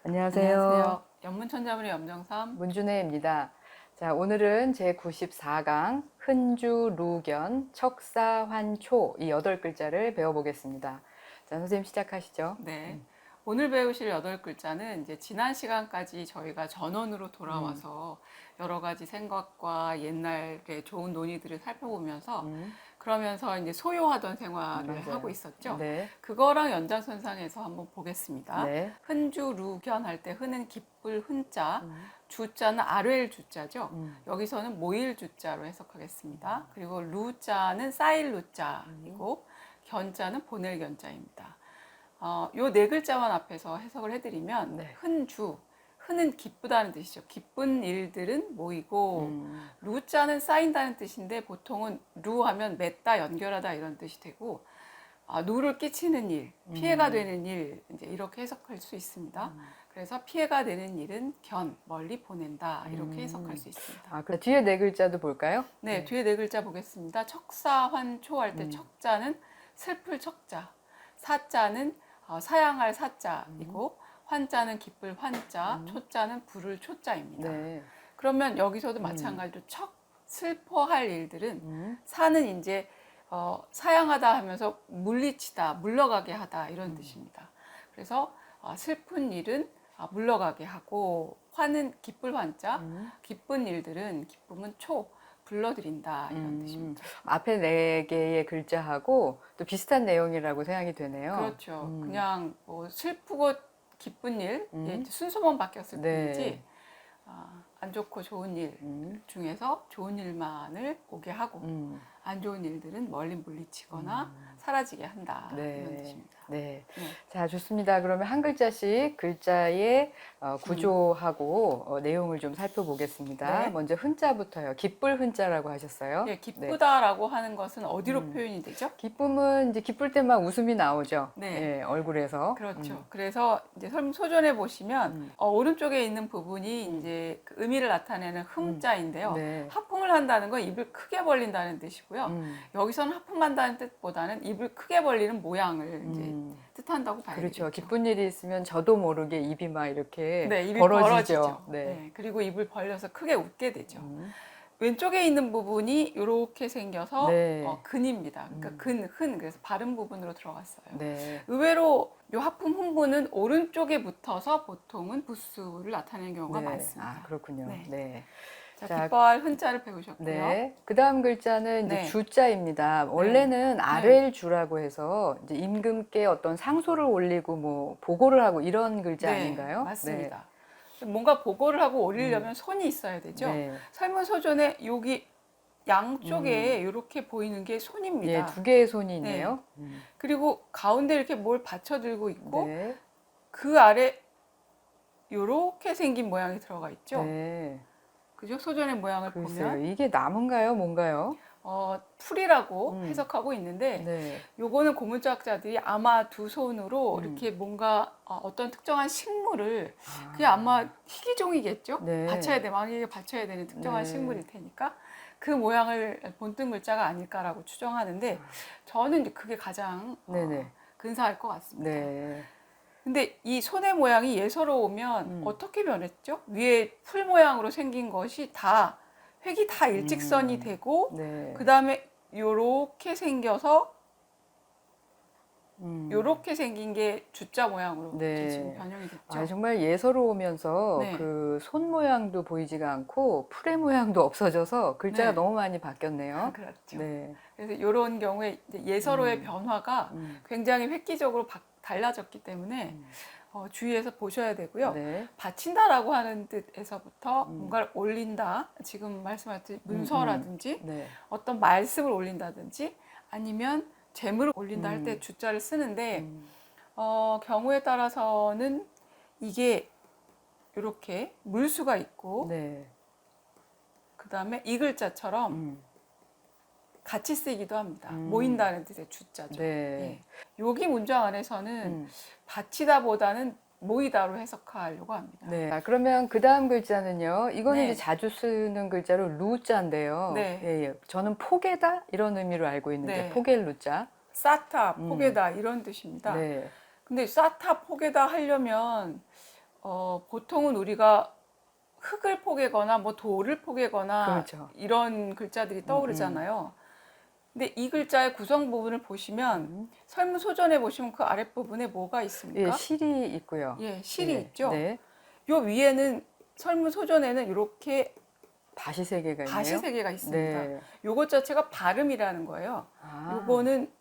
안녕하세요. 연문천자문의 염정삼 문준혜입니다. 자, 오늘은 제94강 흔주, 루견, 척사, 환초 이 8글자를 배워보겠습니다. 자, 선생님 시작하시죠. 네. 오늘 배우실 8글자는 이제 지난 시간까지 저희가 전원으로 돌아와서 여러 가지 생각과 옛날의 좋은 논의들을 살펴보면서 그러면서 이제 소요하던 생활을 맞아요. 하고 있었죠. 네. 그거랑 연장선상에서 한번 보겠습니다. 네. 흔주, 루견 할 때 흔은 기쁠 흔자, 주자는 아뢰일 주자죠. 여기서는 모일 주자로 해석하겠습니다. 그리고 루자는 쌓일 루자이고 견자는 보낼 견자입니다. 요 네 글자만 앞에서 해석을 해드리면 네. 흔주, 흔은 기쁘다는 뜻이죠. 기쁜 일들은 모이고 루자는 쌓인다는 뜻인데 보통은 루 하면 맺다, 연결하다 이런 뜻이 되고 누를 끼치는 일, 피해가 되는 일 이제 이렇게 해석할 수 있습니다. 그래서 피해가 되는 일은 견, 멀리 보낸다 이렇게 해석할 수 있습니다. 그럼 뒤에 네 글자도 볼까요? 네, 뒤에 네 글자 보겠습니다. 척사, 환초 할 때 척자는 슬플 척자, 사자는 사양할 사자이고 환자는 기쁠 환자, 초자는 부를 초자입니다. 네. 그러면 여기서도 마찬가지로 슬퍼할 일들은 사는 이제 사양하다 하면서 물리치다, 물러가게 하다 이런 뜻입니다. 그래서 슬픈 일은 물러가게 하고 환은 기쁠 환자, 기쁜 일들은 기쁨은 불러들인다 이런 뜻입니다. 앞에 네 개의 글자하고 또 비슷한 내용이라고 생각이 되네요. 그렇죠. 그냥 뭐 슬프고 기쁜 일 순서만 바뀌었을 네. 뿐이지 안 좋고 좋은 일 중에서 좋은 일만을 오게 하고 안 좋은 일들은 멀리 물리치거나 사라지게 한다 네. 이런 뜻입니다. 네. 네. 자, 좋습니다. 그러면 한 글자씩 글자의 구조하고 내용을 좀 살펴보겠습니다. 네. 먼저 흔자부터요. 기쁠 흔자라고 하셨어요. 예, 기쁘다라고 하는 것은 어디로 표현이 되죠? 기쁨은 이제 기쁠 때만 웃음이 나오죠. 네. 예, 얼굴에서. 그렇죠. 그래서 이제 소전에 보시면 오른쪽에 있는 부분이 이제 그 의미를 나타내는 흠자인데요. 네. 하품을 한다는 건 입을 크게 벌린다는 뜻이고요. 여기서는 하품한다는 뜻보다는 입을 크게 벌리는 모양을 이제 뜻한다고 봐야 되겠죠. 그렇죠. 기쁜 일이 있으면 저도 모르게 입이 막 이렇게 네, 입이 벌어지죠. 네. 네. 그리고 입을 벌려서 크게 웃게 되죠. 왼쪽에 있는 부분이 이렇게 생겨서 네. 근입니다. 그러니까 흔 그래서 바른 부분으로 들어갔어요. 네. 의외로 요 하품 흥부는 오른쪽에 붙어서 보통은 부수를 나타내는 경우가 네. 많습니다. 그렇군요. 네. 네. 자, 기뻐할 흔자를 배우셨고요. 네. 그 다음 글자는 이제 네. 주자입니다. 원래는 아뢰일 주라고 해서 이제 임금께 어떤 상소를 올리고 뭐 보고를 하고 이런 글자 네, 아닌가요? 맞습니다. 뭔가 보고를 하고 올리려면 손이 있어야 되죠. 네. 설문소전에 여기 양쪽에 이렇게 보이는 게 손입니다. 예, 두 개의 손이 있네요. 그리고 가운데 이렇게 뭘 받쳐 들고 있고 네. 그 아래 이렇게 생긴 모양이 들어가 있죠. 네. 그죠? 소전의 모양을 글쎄요. 보면 이게 나무인가요? 뭔가요? 풀이라고 해석하고 있는데 네. 요거는 고문학자들이 아마 두 손으로 이렇게 뭔가 어떤 특정한 식물을 그게 아마 희귀종이겠죠? 네. 받쳐야 돼. 만약에 받쳐야 되는 특정한 네. 식물일 테니까 그 모양을 본뜬 글자가 아닐까라고 추정하는데 저는 이제 그게 가장 네네. 근사할 것 같습니다. 네. 근데 이 손의 모양이 예서로우면 어떻게 변했죠? 위에 풀 모양으로 생긴 것이 다 획이 다 일직선이 되고 네. 그 다음에 요렇게 생겨서 요렇게 생긴 게 주자 모양으로 네. 지금 변형이 됐죠. 정말 예서로우면서 네. 그 손 모양도 보이지가 않고 풀의 모양도 없어져서 글자가 네. 너무 많이 바뀌었네요. 그렇죠. 네. 그래서 이런 경우에 이제 예서로의 변화가 굉장히 획기적으로 달라졌기 때문에 주의해서 보셔야 되고요. 네. 바친다라고 하는 뜻에서부터 뭔가를 올린다. 지금 말씀하셨듯이 문서라든지 네. 어떤 말씀을 올린다든지 아니면 재물을 올린다 할 때 주자를 쓰는데 경우에 따라서는 이게 이렇게 물수가 있고 네. 그 다음에 이 글자처럼 같이 쓰이기도 합니다. 모인다는 뜻의 주자죠. 네. 예. 여기 문장 안에서는 바치다보다는 모이다로 해석하려고 합니다. 네. 그러면 그 다음 글자는요. 이거는 네. 이제 자주 쓰는 글자로 루자인데요. 네. 예, 예. 저는 포개다 이런 의미로 알고 있는데 네. 포갤 루자. 싸타, 포개다 이런 뜻입니다. 네. 근데 싸타, 포개다 하려면 보통은 우리가 흙을 포개거나 뭐 돌을 포개거나 그렇죠. 이런 글자들이 떠오르잖아요. 근데 이 글자의 구성 부분을 보시면 설문 소전에 보시면 그 아랫부분에 뭐가 예, 있습니까? 실이 있고요. 예, 실이 네. 있죠. 네. 요 위에는 설문 소전에는 이렇게 다시 세 개가 있네요. 다시 세 개가 있습니다. 네. 요것 자체가 발음이라는 거예요. 아. 요거는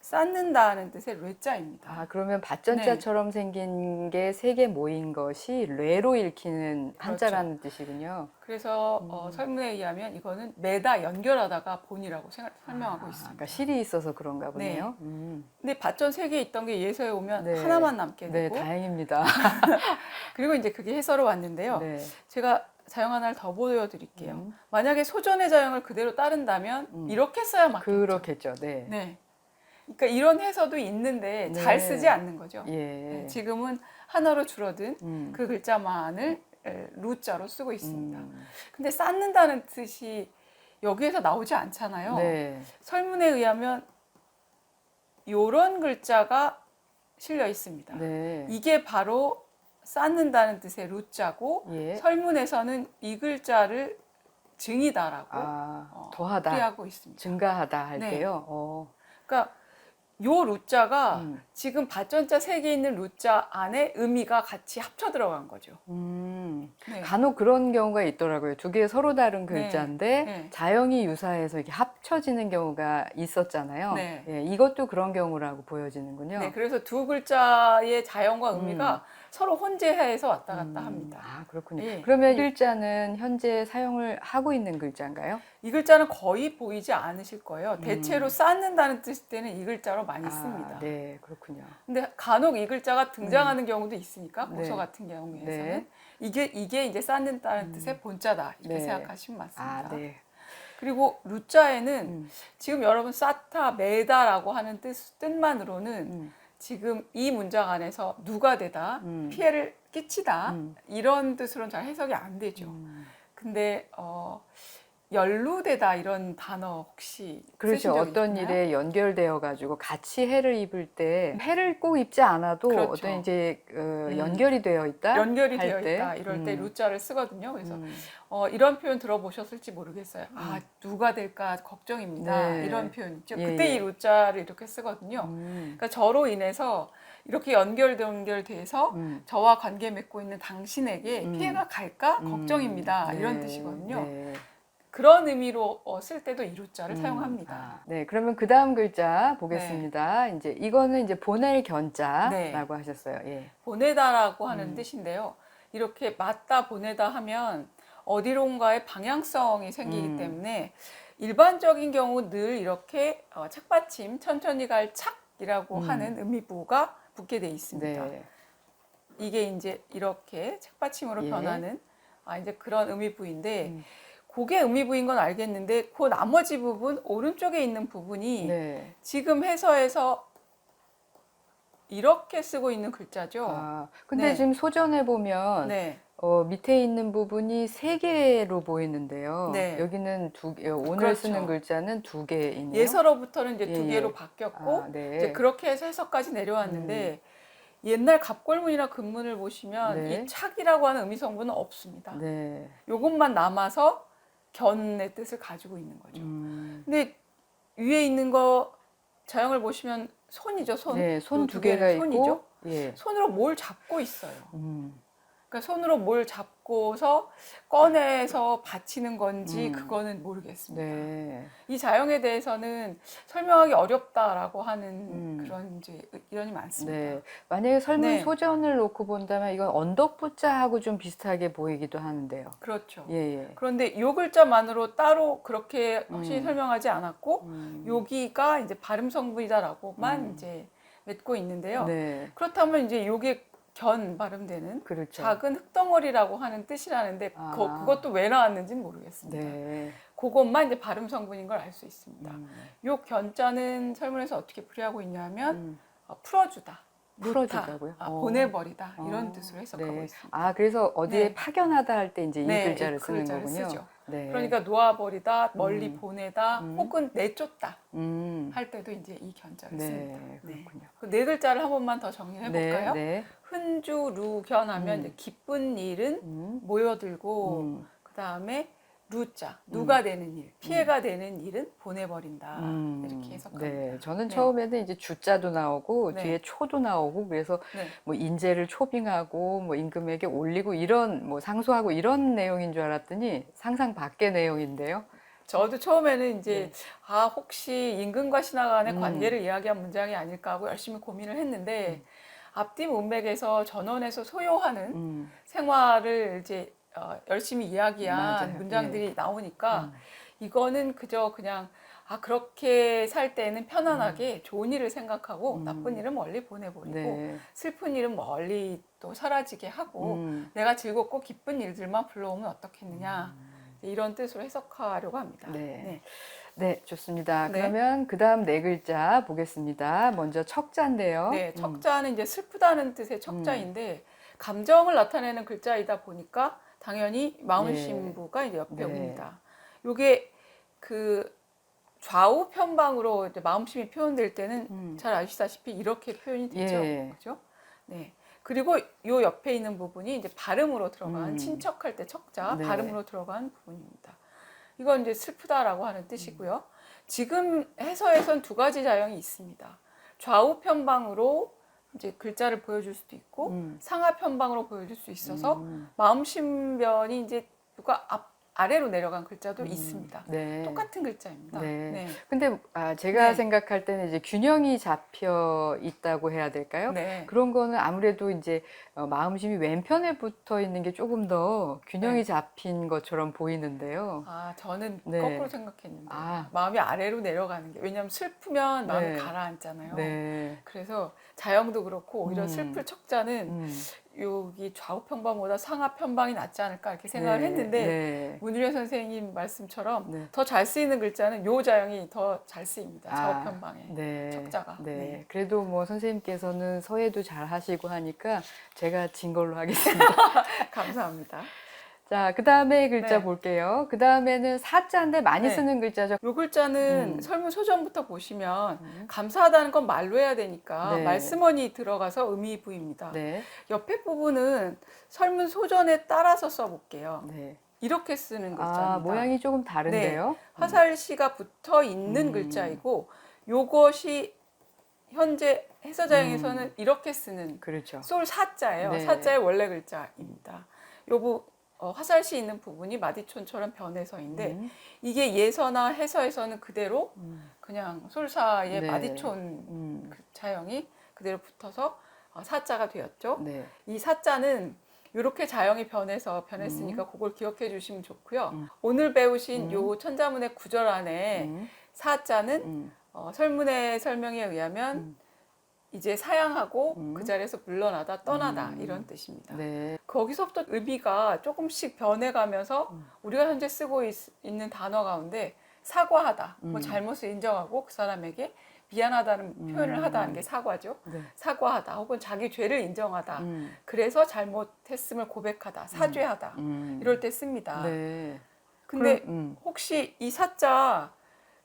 쌓는다는 뜻의 뇌자입니다. 아, 그러면 밭전자처럼 생긴 게 세 개 모인 것이 뇌로 읽히는 한자라는 뜻이군요. 그래서 설문에 의하면 이거는 매다 연결하다가 본이라고 설명하고 있습니다. 그러니까 실이 있어서 그런가 보네요. 근데 밭전 세 개 있던 게 예서에 오면 네. 하나만 남게 네, 되고 다행입니다. 그리고 이제 그게 해설로 왔는데요. 네. 제가 자형 하나를 더 보여드릴게요. 만약에 소전의 자형을 그대로 따른다면 이렇게 써야 맞겠죠. 그렇겠죠. 네. 네. 그러니까 이런 해서도 있는데 네. 잘 쓰지 않는 거죠. 예. 네, 지금은 하나로 줄어든 그 글자만을 루자로 쓰고 있습니다. 근데 쌓는다는 뜻이 여기에서 나오지 않잖아요. 네. 설문에 의하면 이런 글자가 실려 있습니다. 네. 이게 바로 쌓는다는 뜻의 루자고 예. 설문에서는 이 글자를 증이다라고 더하다. 풀이하고 있습니다. 증가하다 할 네. 때요. 그러니까 요 루자가 음. 지금 밭전자 세 개 있는 루자 안에 의미가 같이 합쳐 들어간 거죠. 네. 간혹 그런 경우가 있더라고요. 두 개 서로 다른 네. 글자인데 네. 자형이 유사해서 이렇게 합쳐지는 경우가 있었잖아요. 네. 예, 이것도 그런 경우라고 보여지는군요. 네, 그래서 두 글자의 자형과 의미가 서로 혼재해서 왔다 갔다 합니다. 아, 그렇군요. 예. 그러면 이 글자는 현재 사용을 하고 있는 글자인가요? 이 글자는 거의 보이지 않으실 거예요. 대체로 쌓는다는 뜻 때는 이 글자로 많이 씁니다. 네, 그렇군요. 근데 간혹 이 글자가 등장하는 경우도 있으니까 네. 고서 같은 경우에서는 네. 이게 이제 쌓는다는 뜻의 본자다 이렇게 네. 생각하시면 맞습니다. 아, 네. 그리고 루자에는 지금 여러분 쌓다, 매다라고 하는 뜻만으로는 지금 이 문장 안에서 누가 되다, 피해를 끼치다 이런 뜻으로는 잘 해석이 안 되죠. 근데 연루되다 이런 단어 혹시 그렇죠. 쓰신 적 어떤 있나요? 일에 연결되어 가지고 같이 해를 입을 때 해를 꼭 입지 않아도 그렇죠. 어떤 이제 연결이 되어 있다 연결이 할 되어 때? 있다 이럴 때 루자를 쓰거든요. 그래서 이런 표현 들어보셨을지 모르겠어요. 아, 누가 될까 걱정입니다. 네. 이런 표현 있죠. 예, 그때 예. 이 루자를 이렇게 쓰거든요. 그러니까 저로 인해서 이렇게 연결돼서 저와 관계 맺고 있는 당신에게 피해가 갈까 걱정입니다. 이런 네. 뜻이거든요. 네. 그런 의미로 쓸 때도 이 루자를 사용합니다. 네, 그러면 그 다음 글자 보겠습니다. 이제 이거는 이제 보낼 견자라고 네. 하셨어요. 예. 보내다라고 하는 뜻인데요. 이렇게 맞다 보내다 하면 어디론가의 방향성이 생기기 때문에 일반적인 경우 늘 이렇게 착받침, 천천히 갈 착이라고 하는 의미부가 붙게 돼 있습니다. 네. 이게 이제 이렇게 착받침으로 예. 변하는 이제 그런 의미부인데 그게 의미부인 건 알겠는데 그 나머지 부분 오른쪽에 있는 부분이 네. 지금 해서에서 이렇게 쓰고 있는 글자죠. 근데 네. 지금 소전에 보면 네. 밑에 있는 부분이 세 개로 보이는데요. 네. 여기는 두 개, 오늘 그렇죠. 쓰는 글자는 두 개이네요. 예서로부터는 이제 예, 두 예. 개로 바뀌었고 네. 이제 그렇게 해서 해석까지 내려왔는데 옛날 갑골문이나 근문을 보시면 네. 이 착이라고 하는 의미 성분은 없습니다. 네. 요것만 남아서 견의 뜻을 가지고 있는 거죠. 근데 위에 있는 거 자형을 보시면 손이죠, 손. 네, 손 요 두 개는 개가 있고, 손이죠. 예. 손으로 뭘 잡고 있어요. 그러니까 손으로 뭘 잡고서 꺼내서 받치는 건지 그거는 모르겠습니다. 네. 이 자형에 대해서는 설명하기 어렵다라고 하는 그런 이제 의견이 많습니다. 네. 만약에 설문 네. 소전을 놓고 본다면 이건 언덕부자하고 좀 비슷하게 보이기도 하는데요. 그렇죠. 예, 예. 그런데 이 글자만으로 따로 그렇게 확실히 설명하지 않았고 여기가 이제 발음 성분이다라고만 이제 맺고 있는데요. 네. 그렇다면 이제 요게 견 발음되는 그렇죠. 작은 흙덩어리라고 하는 뜻이라는데 그것도 왜 나왔는지는 모르겠습니다. 네. 그것만 이제 발음 성분인 걸 알 수 있습니다. 요 견자는 설문에서 어떻게 풀이하고 있냐면 풀어주다, 풀어주다고요? 보내버리다 이런 뜻으로 해석하고 네. 있습니다. 아, 그래서 어디에 네. 파견하다 할 때 이제 이 네, 글자를 이 쓰는 글자를 거군요. 쓰죠. 네. 그러니까 놓아버리다, 멀리 보내다, 음. 혹은 내쫓다 음. 할 때도 이제 이 견자를 네, 씁니다. 그렇군요. 그 네 글자를 한 번만 더 정리해 볼까요? 네. 흔주 루견하면 이제 기쁜 일은 음. 모여들고 음. 그 다음에 루자 누가 되는 일, 피해가 되는 일은 보내버린다 이렇게 해석합니다. 네, 저는 네. 처음에는 이제 주자도 나오고 네. 뒤에 초도 나오고 그래서 네. 뭐 인재를 초빙하고 뭐 임금에게 올리고 이런 뭐 상소하고 이런 내용인 줄 알았더니 상상 밖의 내용인데요. 저도 처음에는 이제 네. 혹시 임금과 신하 간의 관계를 이야기한 문장이 아닐까 하고 열심히 고민을 했는데 앞뒤 문맥에서 전원에서 소요하는 생활을 이제 열심히 이야기한 맞아요. 문장들이 예. 나오니까 이거는 그저 그냥 그렇게 살 때는 편안하게 좋은 일을 생각하고 나쁜 일은 멀리 보내버리고 네. 슬픈 일은 멀리 또 사라지게 하고 내가 즐겁고 기쁜 일들만 불러오면 어떻겠느냐 이런 뜻으로 해석하려고 합니다. 네. 네, 좋습니다. 네. 그러면 그 다음 네 글자 보겠습니다. 먼저 척자인데요. 네, 척자는 이제 슬프다는 뜻의 척자인데 감정을 나타내는 글자이다 보니까 당연히 마음심부가 이제 옆에 네. 옵니다. 요게 그 좌우 편방으로 이제 마음심이 표현될 때는 잘 아시다시피 이렇게 표현이 되죠. 예. 그죠? 네. 그리고 요 옆에 있는 부분이 이제 발음으로 들어간 친척할 때 척자 네. 발음으로 들어간 부분입니다. 이건 이제 슬프다라고 하는 뜻이고요. 지금 해서에선 두 가지 자형이 있습니다. 좌우 편방으로 이제 글자를 보여줄 수도 있고 상하 편방으로 보여줄 수 있어서 마음심변이 이제 누가 아래로 내려간 글자도 있습니다. 네. 똑같은 글자입니다. 네. 네. 근데 제가 네. 생각할 때는 이제 균형이 잡혀 있다고 해야 될까요? 네. 그런 거는 아무래도 이제 마음심이 왼편에 붙어 있는 게 조금 더 균형이 네. 잡힌 것처럼 보이는데요. 저는 네. 거꾸로 생각했는데 아. 마음이 아래로 내려가는 게 왜냐하면 슬프면 마음이 네. 가라앉잖아요. 네. 그래서 자형도 그렇고 오히려 슬플 척자는 여기 좌우 편방보다 상하 편방이 낫지 않을까 이렇게 생각을 네. 했는데 네. 문유래 선생님 말씀처럼 네. 더 잘 쓰이는 글자는 요 자형이 더 잘 쓰입니다. 좌우 편방에 네. 척자가. 네. 네. 그래도 뭐 선생님께서는 서예도 잘 하시고 하니까 제가 진 걸로 하겠습니다. 감사합니다. 자, 그 다음에 글자 네. 볼게요. 그 다음에는 사자인데 많이 네. 쓰는 글자죠. 요 글자는 설문 소전부터 보시면 감사하다는 건 말로 해야 되니까 네. 말씀원이 들어가서 의미 부입니다. 네. 옆에 부분은 설문 소전에 따라서 써볼게요. 네. 이렇게 쓰는 글자입니다. 모양이 조금 다른데요. 화살시가 붙어 있는 글자이고 요것이 현재 해서자형에서는 이렇게 쓰는 그렇죠. 솔 사자예요. 네. 사자의 원래 글자입니다. 화살시 있는 부분이 마디촌처럼 변해서인데 이게 예서나 해서에서는 그대로 그냥 솔사의 네. 마디촌 그 자형이 그대로 붙어서 사자가 되었죠. 네. 이 사자는 이렇게 자형이 변했으니까 그걸 기억해 주시면 좋고요. 오늘 배우신 요 천자문의 구절 안에 사자는 설문의 설명에 의하면 이제 사양하고 그 자리에서 물러나다 떠나다 이런 뜻입니다. 네. 거기서부터 의미가 조금씩 변해가면서 우리가 현재 쓰고 있는 단어 가운데 사과하다, 뭐 잘못을 인정하고 그 사람에게 미안하다는 표현을 하다는 게 사과죠. 네. 사과하다 혹은 자기 죄를 인정하다. 그래서 잘못했음을 고백하다, 사죄하다 이럴 때 씁니다. 네. 근데 그럼, 혹시 이 사자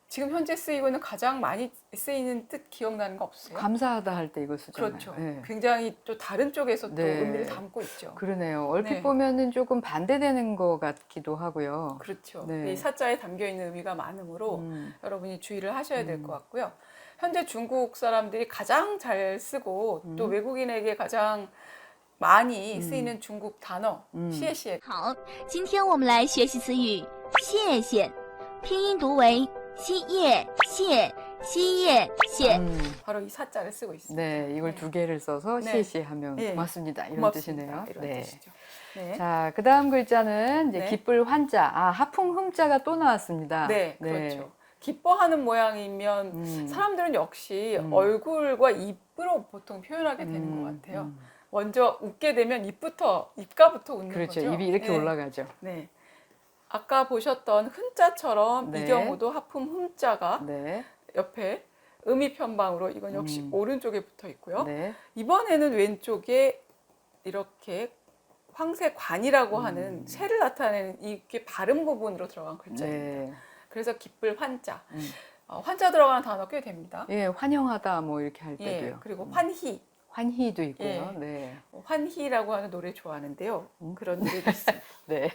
지금 현재 쓰이고 있는 가장 많이 쓰이는 뜻 기억나는 거 없어요? 감사하다 할 때 이거 쓰잖아요. 그렇죠. 네. 굉장히 또 다른 쪽에서 또 네. 의미를 담고 있죠. 그러네요. 얼핏 네. 보면은 조금 반대되는 것 같기도 하고요. 그렇죠. 네. 이 사자에 담겨 있는 의미가 많으므로 여러분이 주의를 하셔야 될 것 같고요. 현재 중국 사람들이 가장 잘 쓰고 또 외국인에게 가장 많이 쓰이는 중국 단어 시에시에 好，今天我们来学习词语谢谢，拼音读为西叶谢西叶谢。 바로 이 사자를 쓰고 있습니다. 네, 이걸 네. 두 개를 써서 네. 시시하면 네. 고맙습니다. 이런 고맙습니다. 뜻이네요. 이런 네. 뜻이죠. 네. 자, 그 다음 글자는 이제 네. 기쁠 환자. 하풍 흠자가 또 나왔습니다. 네, 그렇죠. 기뻐하는 모양이면 사람들은 역시 얼굴과 입으로 보통 표현하게 되는 것 같아요. 먼저 웃게 되면 입가부터 웃는 그렇죠. 거죠. 입이 이렇게 네. 올라가죠. 네. 아까 보셨던 흔자처럼 네. 이 경우도 하품 흠자가 네. 옆에 음이편방으로 이건 역시 오른쪽에 붙어 있고요. 네. 이번에는 왼쪽에 이렇게 황새관이라고 하는 새를 나타내는 이게 발음 부분으로 들어간 글자입니다. 네. 그래서 기쁠 환자. 환자 들어가는 단어 꽤 됩니다. 예, 환영하다 뭐 이렇게 할 예, 때도요. 그리고 환희. 환희도 있고요. 예. 네. 환희라고 하는 노래 좋아하는데요. 그런 노래도 있습니다. 네.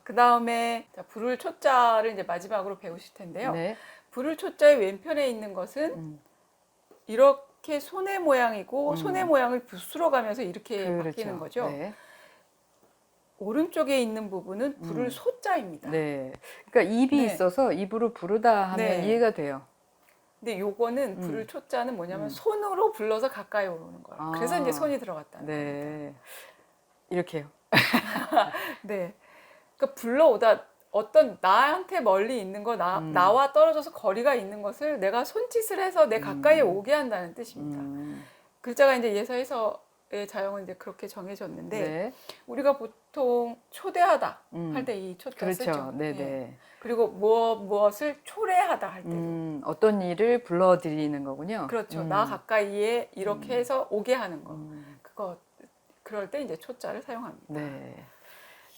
그 다음에 부를 초자를 이제 마지막으로 배우실 텐데요. 네. 부를 초자의 왼편에 있는 것은 이렇게 손의 모양이고 손의 모양을 붓으로 가면서 이렇게 그렇죠. 바뀌는 거죠. 네. 오른쪽에 있는 부분은 부를 소자입니다. 네. 그러니까 입이 네. 있어서 입으로 부르다 하면 네. 이해가 돼요. 근데 요거는 부를 초자는 뭐냐면 손으로 불러서 가까이 오는 거예요. 그래서 아. 이제 손이 들어갔다는 겁니다. 네. 이렇게요. 네. 그러니까 불러오다 어떤 나한테 멀리 있는 거 나와 떨어져서 거리가 있는 것을 내가 손짓을 해서 내 가까이에 오게 한다는 뜻입니다. 글자가 이제 예서해서의 자용은 이제 그렇게 정해졌는데 네. 우리가 보통 초대하다 할 때 이 초자 그렇죠. 쓰죠. 네네. 예. 그리고 무엇을 초래하다 할 때도 어떤 일을 불러들이는 거군요. 그렇죠. 나 가까이에 이렇게 해서 오게 하는 거. 그럴 때 이제 초자를 사용합니다. 네.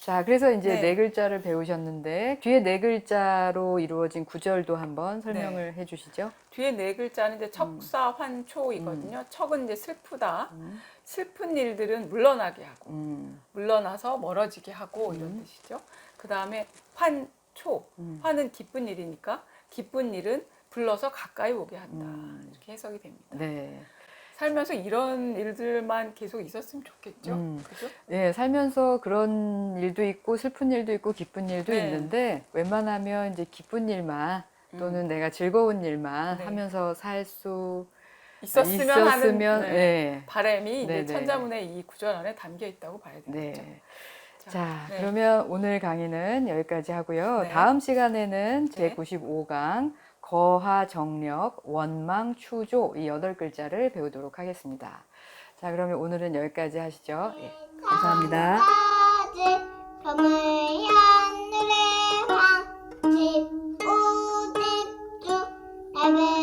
자, 그래서 이제 네. 네 글자를 배우셨는데 뒤에 네 글자로 이루어진 구절도 한번 설명을 해주시죠. 뒤에 네 글자는 이제 척사환초이거든요. 척은 이제 슬프다. 슬픈 일들은 물러나게 하고, 물러나서 멀어지게 하고 이런 뜻이죠. 그 다음에 환초. 환은 기쁜 일이니까 기쁜 일은 불러서 가까이 오게 한다. 이렇게 해석이 됩니다. 네. 살면서 이런 일들만 계속 있었으면 좋겠죠. 그죠? 네, 살면서 그런 일도 있고 슬픈 일도 있고 기쁜 일도 네. 있는데 웬만하면 이제 기쁜 일만 또는 내가 즐거운 일만 네. 하면서 살 수 있었으면 하는 네. 바람이 네, 이제 네. 천자문의 이 구절 안에 담겨 있다고 봐야 되겠죠. 네. 자, 네. 그러면 오늘 강의는 여기까지 하고요. 네. 다음 시간에는 네. 제95강 거하, 정력, 원망, 추조 이 8글자를 배우도록 하겠습니다. 자, 그러면 오늘은 여기까지 하시죠. 예, 감사합니다. 까지 밤을 하늘의 황치 우집주 에베